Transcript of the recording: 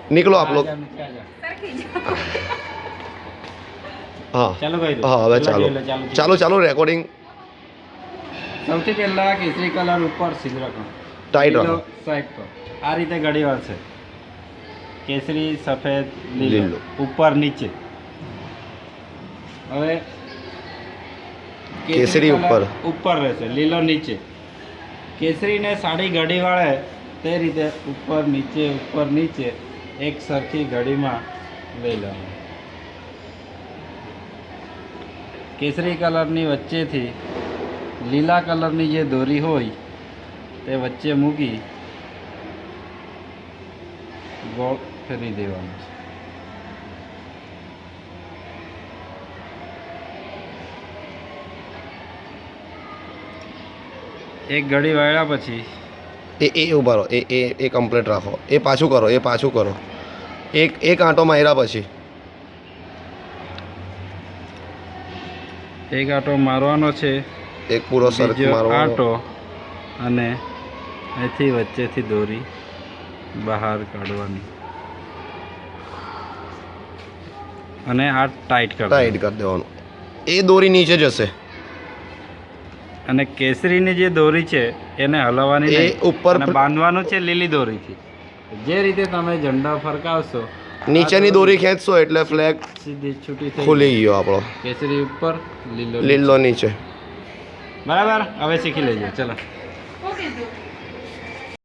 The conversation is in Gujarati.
निकलो आप लोग हाँ ચાલો કહી દો हाँ હવે ચાલો ચાલો ચાલો ચાલો રેકોર્ડિંગ સૌથી પહેલા કેસરી કલર ઉપર સીધ રાખો ટાઈટ લીલો રાખો સાઈડ પર આ રીતે ઘડીવાર છે કેસરી સફેદ લીલો લીલો. ઉપર નીચે હવે કેસરી કલર ઉપર. ઉપર રહેશે લીલો નીચે કેસરીને સાડી ઘડી વાળે તે રીતે ઉપર નીચે એક સરખી ઘડીમાં લઈ લેવાનું કેસરી કલરની વચ્ચેથી લીલા કલરની જે દોરી હોય તે વચ્ચે મૂકી ગોળ ફેરવી દેવાનું છે એક ઘડી વાળ્યા પછી એ ઉભા રહો એ કમ્પ્લીટ રાખો એ પાછું કરો એક આંટો માર્યા પછી એક આંટો મારવાનો છે એક પૂરો સર્ક બીજો મારવાનો આંટો અને અહીંથી વચ્ચેથી દોરી બહાર કાઢવાની અને આ ટાઈટ કરી ટાઈટ કરી દેવાનું એ દોરી નીચે જશે અને કેસરીની જે દોરી છે એને હલાવવાની એ નહીં ઉપર અને બાંધવાનું છે લીલી દોરીથી જે રીતે તમે ઝંડા ફરકાવશો નીચેની દોરી ખેંચશો એટલે ફ્લેગ સીધી છૂટી થઈ ખુલી ગયો આપણો કેસરી ઉપર લીલો લીલો નીચે બરાબર હવે શીખી લેજો ચલો ઓકે